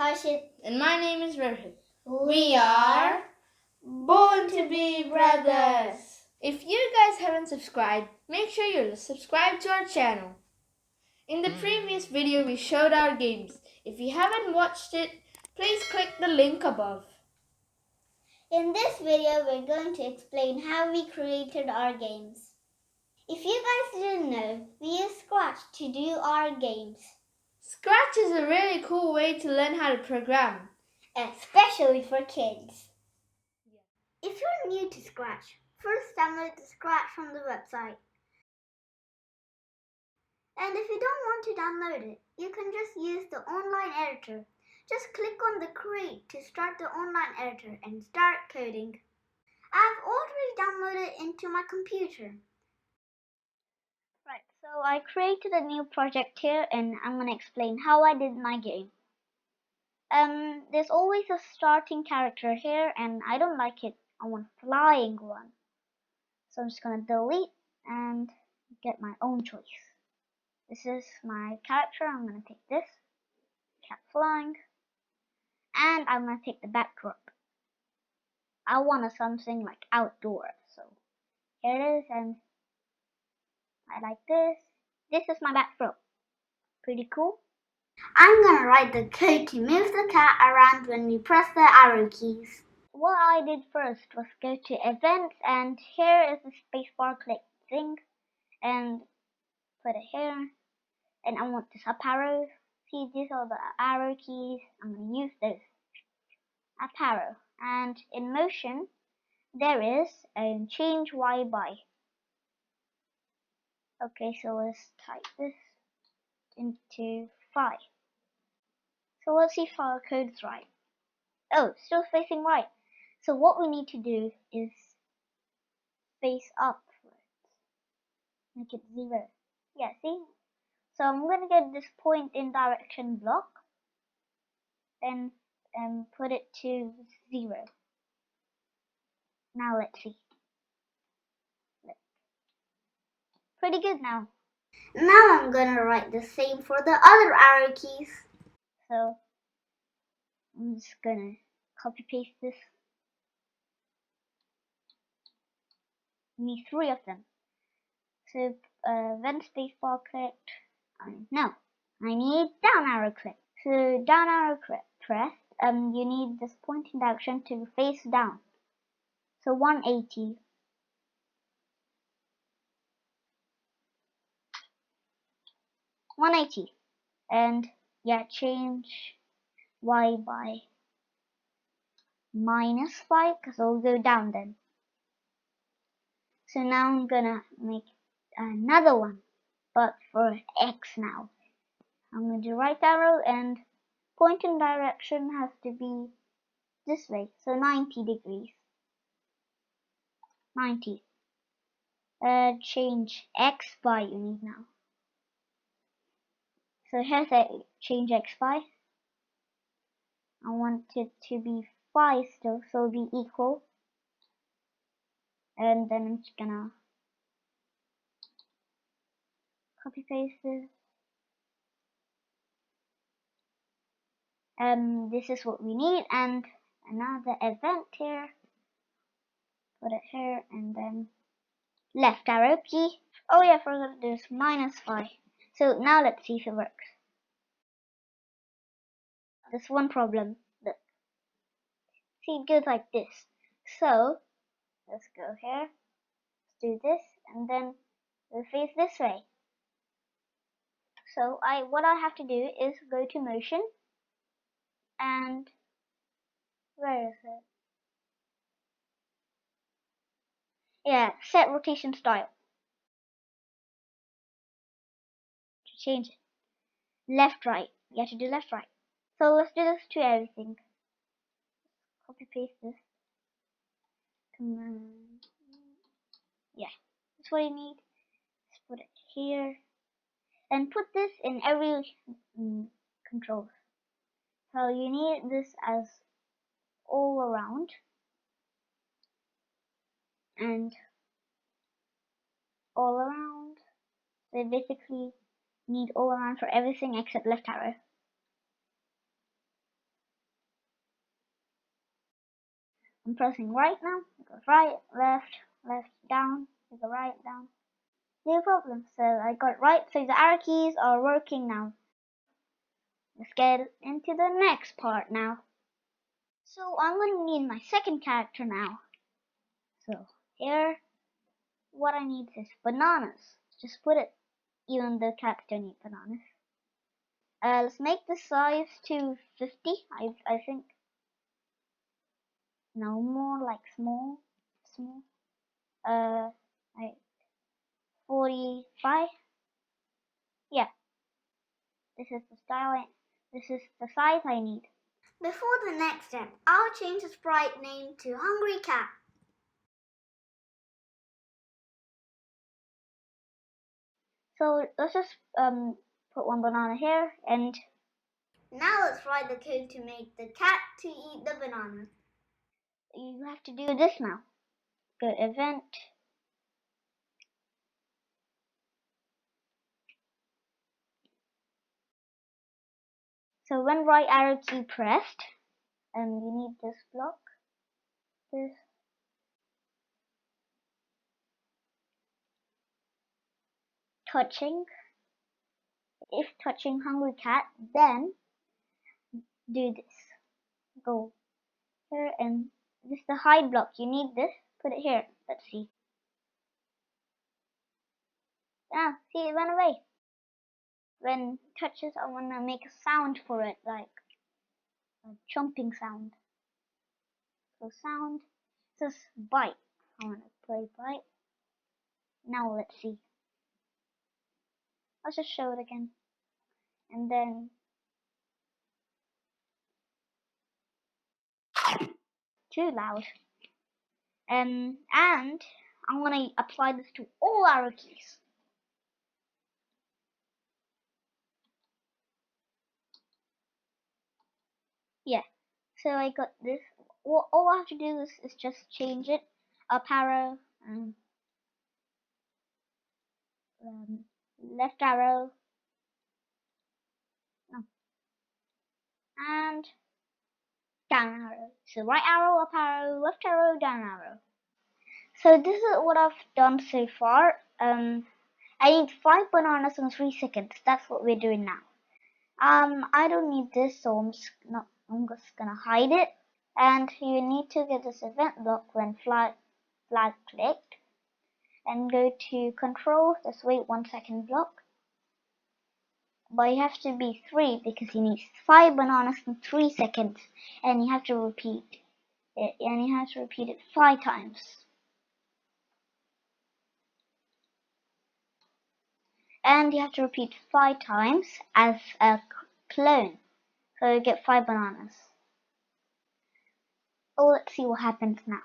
Harshith. And my name is Rohith. We are born to be brothers. If you guys haven't subscribed, make sure you subscribe to our channel. In the previous video, we showed our games. If you haven't watched it, please click the link above. In this video, we're going to explain how we created our games. If you guys didn't know, we use Scratch to do our games. Scratch is a really cool way to learn how to program, especially for kids. If you're new to Scratch, first download the Scratch from the website. And if you don't want to download it, you can just use the online editor. Just click on the Create to start the online editor and start coding. I've already downloaded it into my computer. Right, so I created a new project here and I'm going to explain how I did my game. There's always a starting character here and I don't like it. I want a flying one. So I'm just going to delete and get my own choice. This is my character. I'm going to take this, cat flying, and I'm going to take the backdrop. I want something like outdoor, so here it is, and I like this. This is my backdrop. Pretty cool. I'm going to write the code to move the cat around when you press the arrow keys. What I did first was go to events, and here is the spacebar click thing, and put it here. And I want this up arrow. See, these are the arrow keys. I'm going to use those. Up arrow. And in motion, there is a change Y by. Okay, so let's type this into 5. So let's see if our code's right. Oh, still facing right. So what we need to do is face upwards. Make it 0. Yeah, see? So I'm going to get this point in direction block. Then put it to 0. Now let's see. Pretty good now. Now I'm gonna write the same for the other arrow keys. So I'm just gonna copy paste this. I need 3 of them. So when spacebar clicked, no, I need down arrow click. So down arrow press. You need this pointing direction to face down. So 180. 180. And yeah, change Y by -5 because it'll go down then. So now I'm gonna make another one, but for X now. I'm gonna do right arrow and pointing direction has to be this way, so 90 degrees. 90. Change X by you need now. So here's a change X by. I want it to be 5 still, so it'll be equal. And then I'm just gonna copy paste this. This is what we need, and another event here. Put it here, and then left arrow key. Oh yeah, I forgot to do this -5. So now let's see if it works. There's one problem. Look. See, it goes like this. So let's go here. Let's do this, and then we'll face this way. So what I have to do is go to motion, and where is it? Yeah, set rotation style. To change it. Left, right. You have to do left, right. So let's do this to everything. Copy paste this. Command. Yeah, that's what you need. Let's put it here. And put this in every control. So you need this as all around. And all around. So basically need all around for everything except left arrow. I'm pressing right now. Go right, left, left, down. Go right, down. No problem. So I got right. So the arrow keys are working now. Let's get into the next part now. So I'm going to need my second character now. So here, what I need is bananas. Just put it, even though cats don't eat bananas. Let's make the size to 50, I think. No more, like small. Like 45. Yeah, this is the style. This is the size I need. Before the next step, I'll change the sprite name to Hungry Cat. So let's just put one banana here, and now let's write the code to make the cat to eat the banana. You have to do this now. Go to event. So when right arrow key pressed, you need this block. This. Touching. If touching Hungry Cat, then do this. Go here, and this is the hide block. You need this. Put it here. Let's see. Ah, see, it went away. When it touches, I want to make a sound for it, like a chomping sound. So sound. This is bite. I want to play bite. Now let's see. Let's just show it again. And then too loud. And I'm gonna apply this to all arrow keys. Yeah. So I got this. All I have to do is just change it. Up arrow, left arrow, no, and down arrow. So right arrow, up arrow, left arrow, down arrow. So this is what I've done so far. I need 5 bananas in 3 seconds. That's what we're doing now. I don't need this, so I'm just gonna hide it. And you need to get this event block when flag clicked, and go to control. Just wait 1 second block. But you have to be 3 because you need 5 bananas in 3 seconds, and you have to repeat it, and you have to repeat it 5 times. And you have to repeat 5 times as a clone, so you get 5 bananas. Oh, let's see what happens now.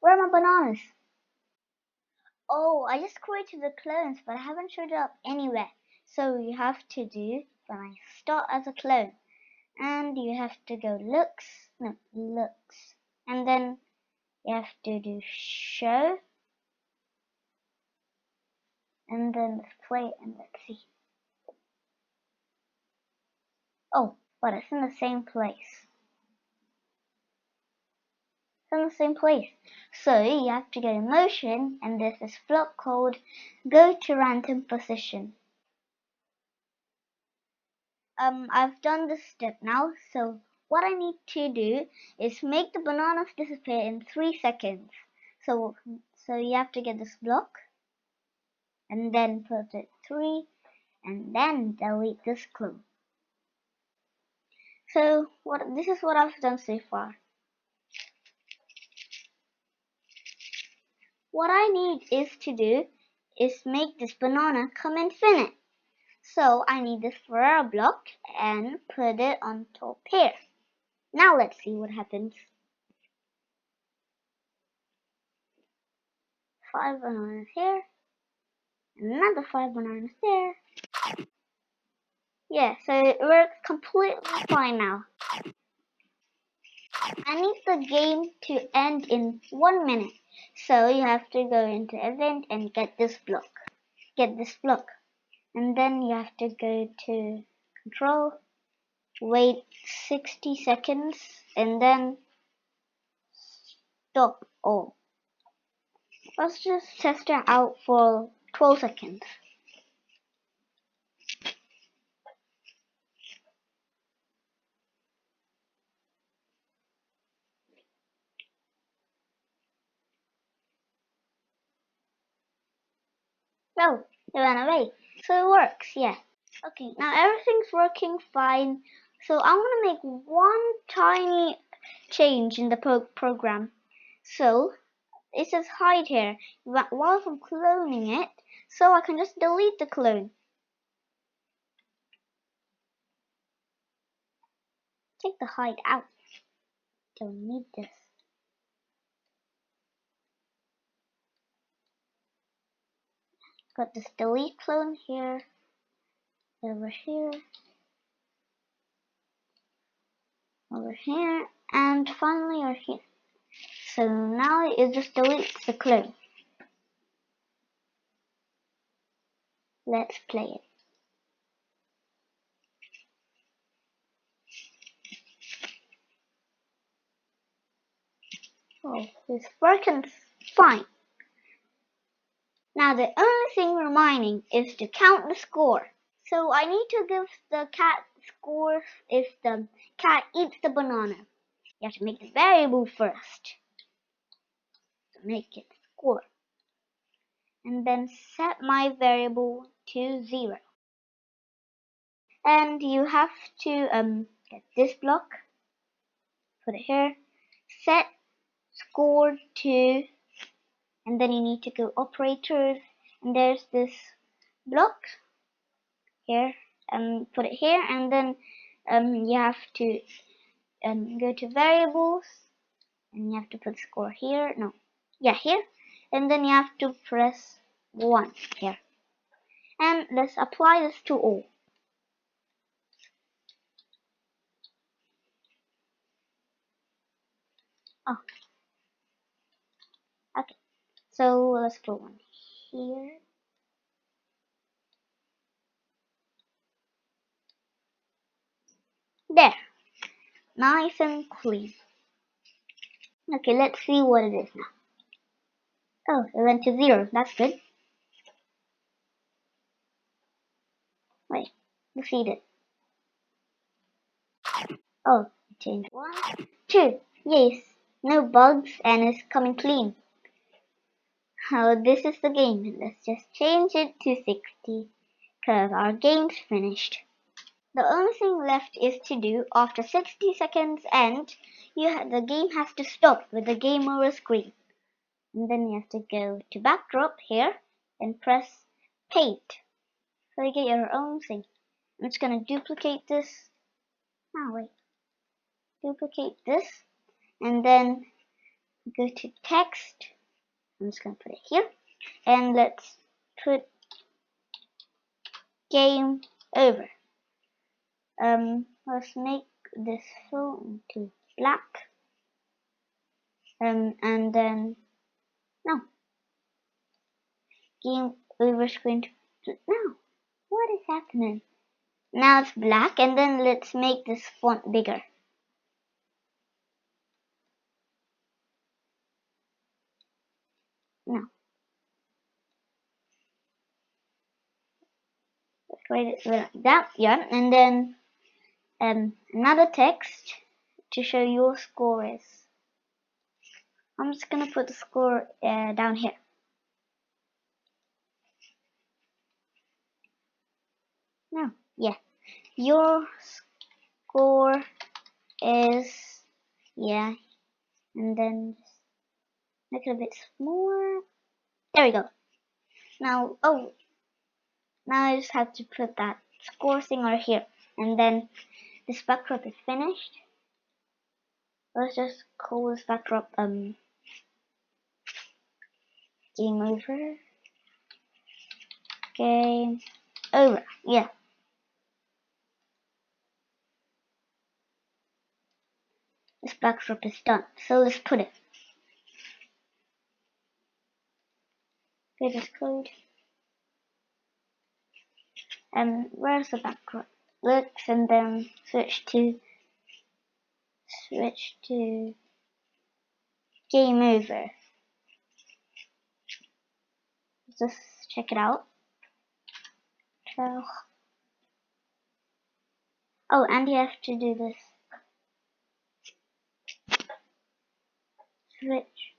Where are my bananas? Oh, I just created the clones, but I haven't showed it up anywhere. So you have to do, when I start as a clone, and you have to go looks, and then you have to do show, and then play, and let's see. Oh, but it's in the same place. It's in the same place. So you have to go to motion, and there's this block called go to random position. I've done this step now, so what I need to do is make the bananas disappear in 3 seconds. So you have to get this block, and then put it 3, and then delete this clue. So this is what I've done so far. What I need is make this banana come infinite. So I need this Ferrara block and put it on top here. Now let's see what happens. 5 bananas here, another 5 bananas there. Yeah, so it works completely fine now. I need the game to end in 1 minute. So you have to go into event and get this block. And then you have to go to control, wait 60 seconds, and then stop all. Let's just test it out for 12 seconds. Oh, it went away. So it works, yeah. Okay, now everything's working fine. So I want to make one tiny change in the program. So it says hide here while I'm cloning it, so I can just delete the clone. Take the hide out. Don't need this. Got this delete clone here, over here, over here, and finally over here. So now it just deletes the clone. Let's play it. Oh, it's working fine. Now the only thing remaining is to count the score. So I need to give the cat scores if the cat eats the banana. You have to make the variable first to make it score. And then set my variable to 0. And you have to get this block, put it here, set score to, and then you need to go operators, and there's this block here, and put it here, and then you have to go to variables, and you have to put score here, no, yeah, here, and then you have to press 1 here, and let's apply this to all. Oh, okay, so let's put 1 here. There, nice and clean. Okay, let's see what it is now. Oh, it went to 0, that's good. Wait, let's see it. Oh, it changed 1, 2, yes, no bugs, and it's coming clean. Oh, this is the game. Let's just change it to 60, because our game's finished. The only thing left is to do after 60 seconds and the game has to stop with the game over screen. And then you have to go to backdrop here and press paint. So you get your own thing. I'm just going to duplicate this. Oh, wait. Duplicate this. And then go to text. I'm just going to put it here. And let's put game over. Let's make this fill into black. And then no, game over screen to no. What is happening? Now it's black, and then let's make this font bigger. No, let's write it like that. Yeah, and then another text to show your score is. I'm just gonna put the score down here. No, yeah, your score is, yeah, and then make it a bit smaller. There we go. Now, oh, now I just have to put that score thing right here, and then this backdrop is finished. Let's just call this backdrop game over. Game over. Yeah. This backdrop is done. So let's put it. Get this code. And where's the backdrop? looks and then switch to game over. Just check it out. Oh, and you have to do this. Switch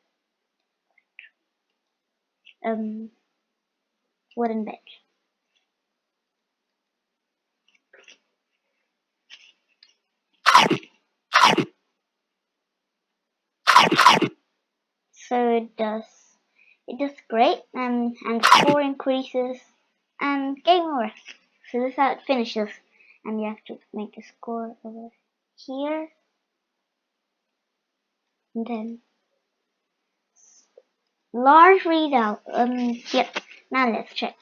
wooden bench. So it does great, and the score increases, and game over. So this is how it finishes, and you have to make a score over here, and then large readout. Yep. Now let's check.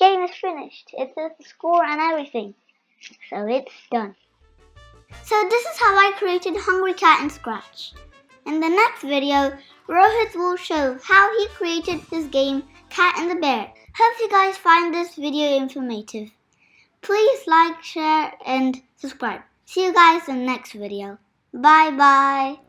Game is finished. It says the score and everything. So it's done. So this is how I created Hungry Cat in Scratch. In the next video, Rohith will show how he created this game, Cat and the Bear. Hope you guys find this video informative. Please like, share and subscribe. See you guys in the next video. Bye bye.